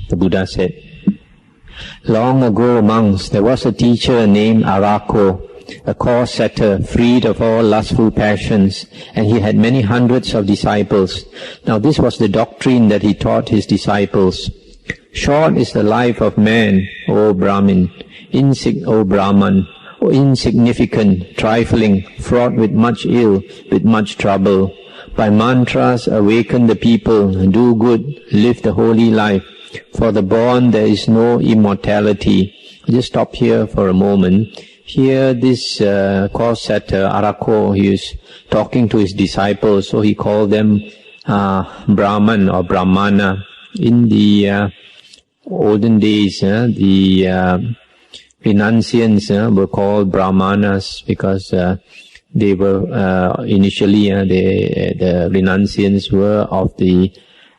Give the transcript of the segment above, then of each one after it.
The Buddha said, "Long ago, monks, there was a teacher named Araka, a course setter, freed of all lustful passions, and he had many hundreds of disciples. Now this was the doctrine that he taught his disciples. Short is the life of man, O Brahmin, insignificant, trifling, fraught with much ill, with much trouble. By mantras awaken the people, do good, live the holy life. For the born there is no immortality." I'll just stop here for a moment. Here this course setter, Araka, he is talking to his disciples, so he called them Brahman or Brahmana. In the olden days, the renunciants were called Brahmanas because they were initially the renunciants were of the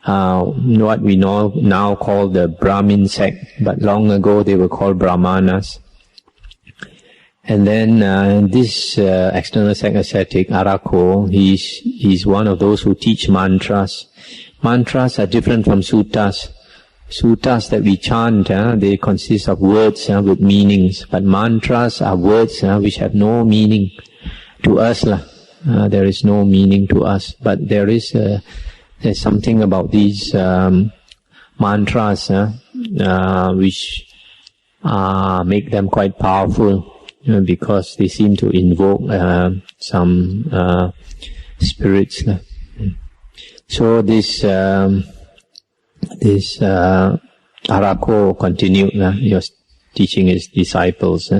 what we now call the Brahmin sect, but long ago they were called Brahmanas. And then this external sect ascetic, Araka, he's one of those who teach mantras. Mantras are different from suttas. Suttas that we chant, they consist of words with meanings, but mantras are words which have no meaning to us. There is no meaning to us, but there's something about these mantras which make them quite powerful, because they seem to invoke some spirits. So this Araka continued, he was teaching his disciples.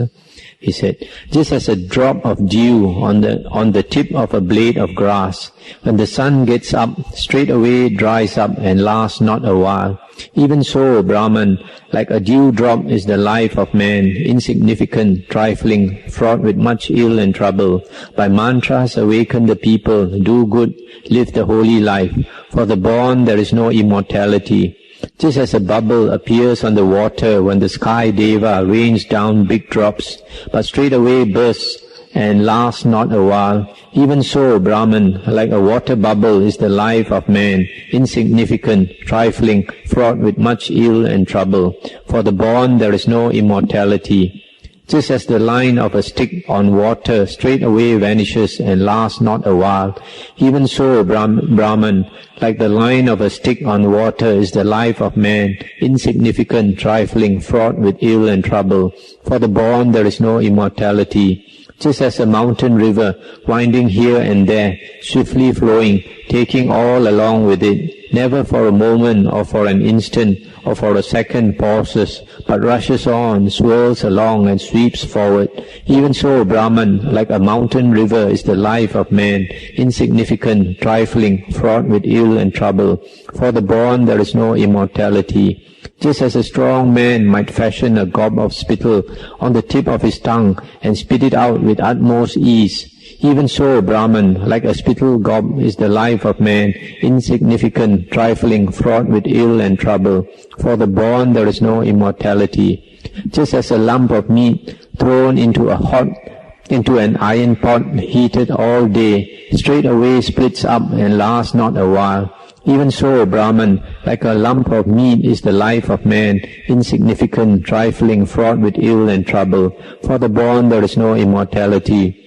He said, "Just as a drop of dew on the tip of a blade of grass, when the sun gets up, straight away dries up and lasts not a while. Even so, Brahman, like a dewdrop is the life of man, insignificant, trifling, fraught with much ill and trouble. By mantras awaken the people, do good, live the holy life. For the born there is no immortality. Just as a bubble appears on the water when the sky deva rains down big drops, but straight away bursts and lasts not a while, even so, Brahman, like a water bubble is the life of man, insignificant, trifling, fraught with much ill and trouble. For the born there is no immortality. Just as the line of a stick on water straight away vanishes and lasts not a while, even so, Brahman, like the line of a stick on water is the life of man, insignificant, trifling, fraught with ill and trouble. For the born there is no immortality. Just as a mountain river, winding here and there, swiftly flowing, taking all along with it, never for a moment or for an instant or for a second pauses, but rushes on, swirls along and sweeps forward. Even so, Brahman, like a mountain river is the life of man, insignificant, trifling, fraught with ill and trouble. For the born there is no immortality. Just as a strong man might fashion a gob of spittle on the tip of his tongue and spit it out with utmost ease, even so, Brahman, like a spittle gob is the life of man, insignificant, trifling, fraught with ill and trouble. For the born there is no immortality. Just as a lump of meat thrown into an iron pot heated all day, straight away splits up and lasts not a while. Even so, Brahman, like a lump of meat is the life of man, insignificant, trifling, fraught with ill and trouble. For the born there is no immortality.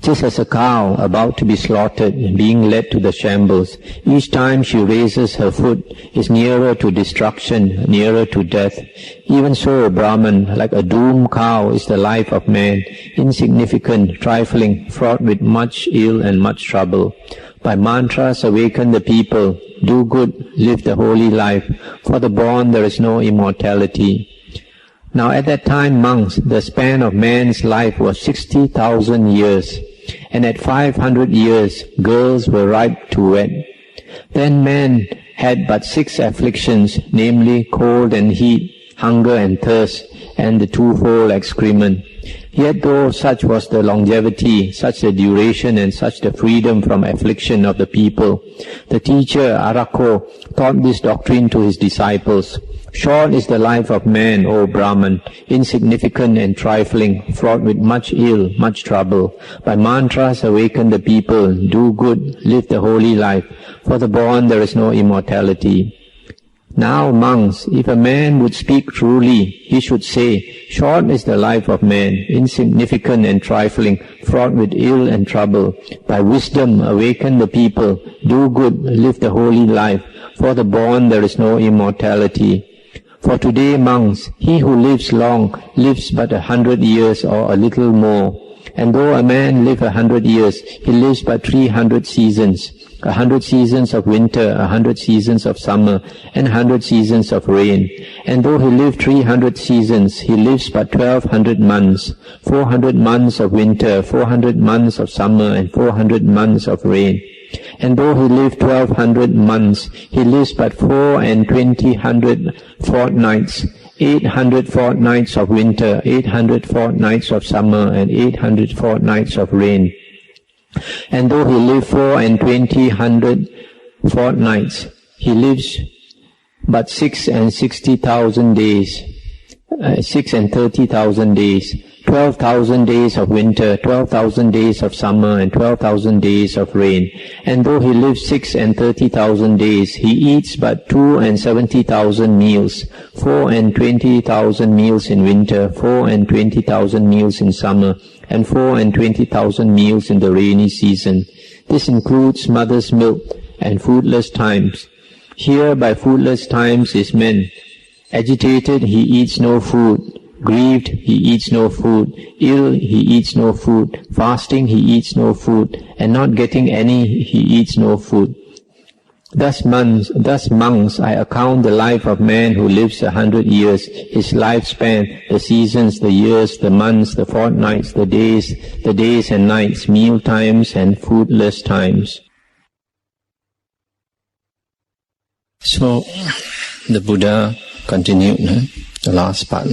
Just as a cow about to be slaughtered, being led to the shambles, each time she raises her foot is nearer to destruction, nearer to death. Even so, Brahman, like a doomed cow is the life of man, insignificant, trifling, fraught with much ill and much trouble. By mantras awaken the people, do good, live the holy life. For the born there is no immortality. Now at that time, monks, the span of man's life was 60,000 years, and at 500 years girls were ripe to wed. Then man had but 6 afflictions, namely cold and heat, hunger and thirst, and the twofold excrement. Yet though such was the longevity, such the duration, and such the freedom from affliction of the people, the teacher Araka taught this doctrine to his disciples. Short is the life of man, O Brahman, insignificant and trifling, fraught with much ill, much trouble. By mantras awaken the people, do good, live the holy life. For the born there is no immortality. Now, monks, if a man would speak truly, he should say, short is the life of man, insignificant and trifling, fraught with ill and trouble. By wisdom awaken the people, do good, live the holy life. For the born there is no immortality. For today, monks, he who lives long lives but 100 years or a little more. And though a man live 100 years, he lives but 300 seasons. 100 seasons of winter, 100 seasons of summer, and 100 seasons of rain. And though he live 300 seasons, he lives but 1200 months, 400 months of winter, 400 months of summer, and 400 months of rain. And though he live 1200 months, he lives but 2400 fortnights, 800 fortnights of winter, 800 fortnights of summer, and 800 fortnights of rain. And though he live 2400 fortnights, he lives but 660,000 days, 630,000 days, 12,000 days of winter, 12,000 days of summer, and 12,000 days of rain. And though he lives 630,000 days, he eats but 270,000 meals, 420,000 meals in winter, 420,000 meals in summer, and 420,000 meals in the rainy season. This includes mother's milk and foodless times. Here by foodless times is meant agitated, he eats no food; grieved, he eats no food; ill, he eats no food; fasting, he eats no food; and not getting any, he eats no food. Thus monks, I account the life of man who lives 100 years, his lifespan, the seasons, the years, the months, the fortnights, the days and nights, meal times and foodless times. So, the Buddha continued, the last part.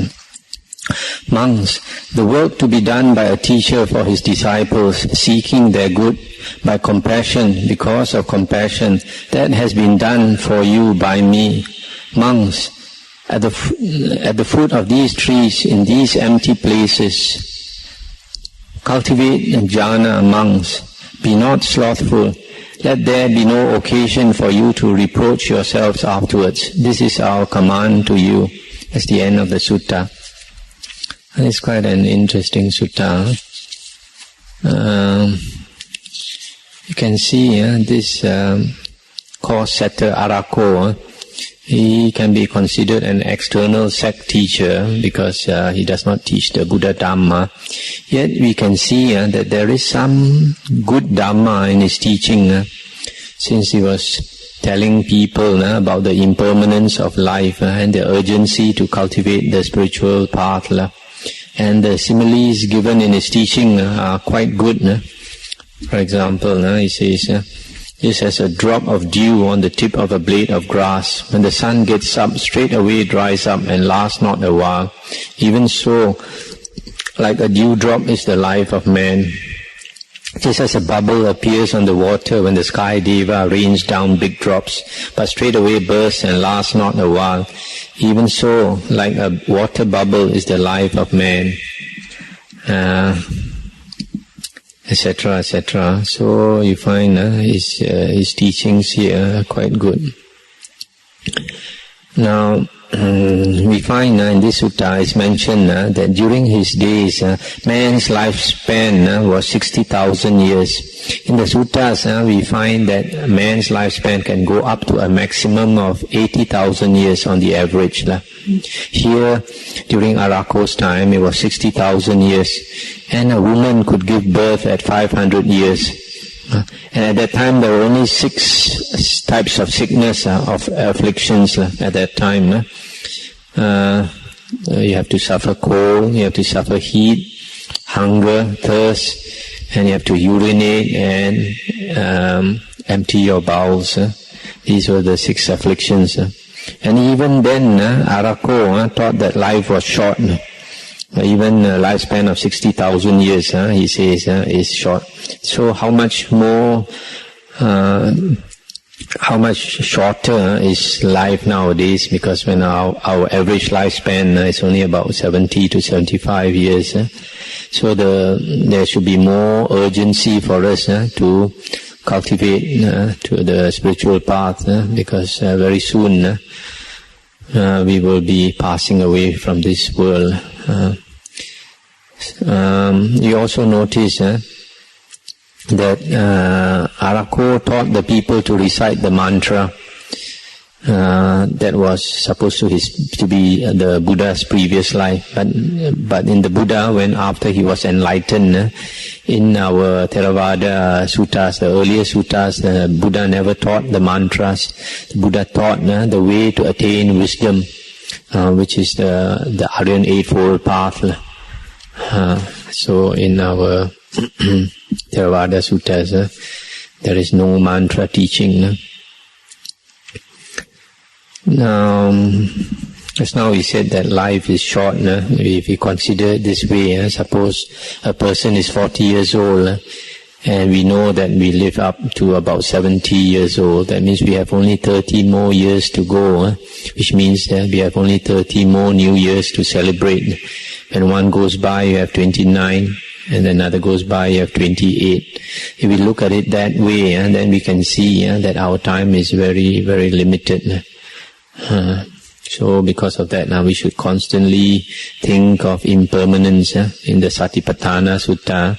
Monks, the work to be done by a teacher for his disciples, seeking their good, by compassion, because of compassion, that has been done for you by me. Monks, at the foot of these trees, in these empty places, cultivate jhana, monks. Be not slothful. Let there be no occasion for you to reproach yourselves afterwards. This is our command to you. That's the end of the sutta. And it's quite an interesting sutta. You can see this course setter Araka, he can be considered an external sect teacher because he does not teach the Buddha Dhamma. Yet we can see that there is some good Dhamma in his teaching, since he was telling people about the impermanence of life and the urgency to cultivate the spiritual path. And the similes given in his teaching are quite good. For example, he says, just as a drop of dew on the tip of a blade of grass, when the sun gets up, straight away dries up and lasts not a while. Even so, like a dewdrop is the life of man. Just as a bubble appears on the water when the sky deva rains down big drops, but straight away bursts and lasts not a while. Even so, like a water bubble is the life of man, etc., etc. So you find his teachings here are quite good. Now, we find in this sutta it's mentioned that during his days, man's lifespan was 60,000 years. In the suttas, we find that man's lifespan can go up to a maximum of 80,000 years on the average. Here, during Arako's time, it was 60,000 years, and a woman could give birth at 500 years. And at that time, there were only 6 types of sickness, of afflictions at that time. You have to suffer cold, you have to suffer heat, hunger, thirst, and you have to urinate and empty your bowels. These were the 6 afflictions. And even then, Araka thought that life was short. Even a lifespan of 60,000 years, he says, is short. So how much more, how much shorter is life nowadays? Because when our average lifespan is only about 70 to 75 years. So there should be more urgency for us to cultivate to the spiritual path, because very soon we will be passing away from this world. You also notice that Araka taught the people to recite the mantra that was supposed to be the Buddha's previous life, but in the Buddha, when after he was enlightened, in our Theravada suttas, the earlier suttas, the Buddha never taught the mantras. The Buddha taught the way to attain wisdom, which is the Aryan Eightfold Path. So in our Theravada suttas, there is no mantra teaching. Now, just now we said that life is short. If we consider it this way, suppose a person is 40 years old, and we know that we live up to about 70 years old. That means we have only 30 more years to go, which means that we have only 30 more new years to celebrate. When one goes by, you have 29, and another goes by, you have 28. If we look at it that way, then we can see that our time is very, very limited. So because of that, now we should constantly think of impermanence. In the Satipatthana Sutta,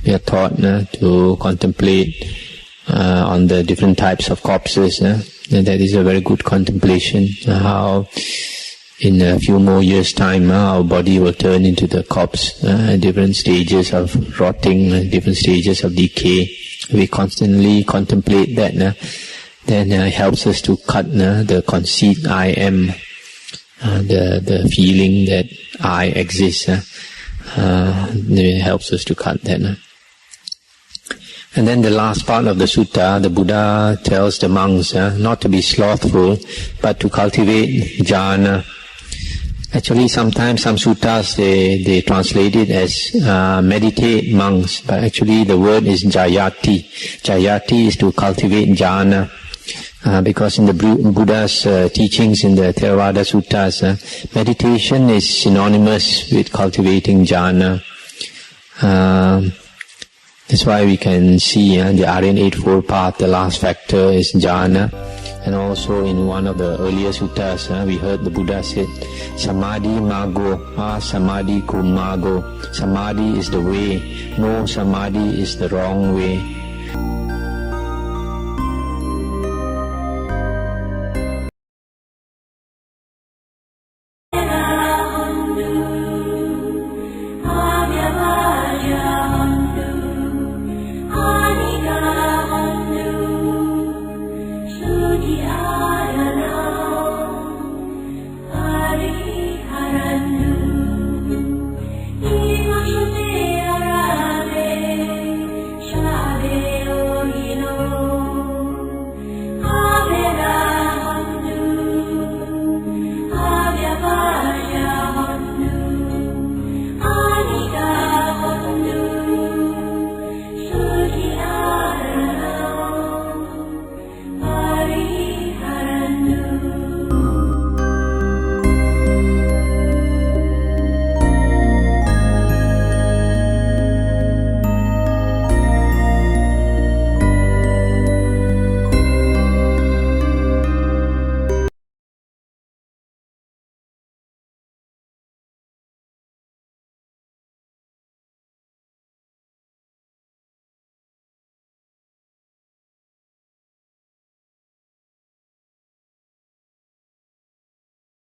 we are taught to contemplate on the different types of corpses. And that is a very good contemplation, how in a few more years' time our body will turn into the corpse, different stages of rotting, different stages of decay. We constantly contemplate that. Then it helps us to cut the conceit I am, the feeling that I exist. It helps us to cut that. And then the last part of the sutta, the Buddha tells the monks not to be slothful, but to cultivate jhana. Actually, sometimes some suttas they translate it as meditate monks, but actually the word is jayati. Jayati is to cultivate jhana. Because in the Buddha's teachings in the Theravada Suttas, meditation is synonymous with cultivating jhana. That's why we can see the Aryan Eightfold Path, the last factor is jhana. And also in one of the earlier suttas, we heard the Buddha said, Samadhi mago, samadhi kumago. Samadhi is the way, no samadhi is the wrong way.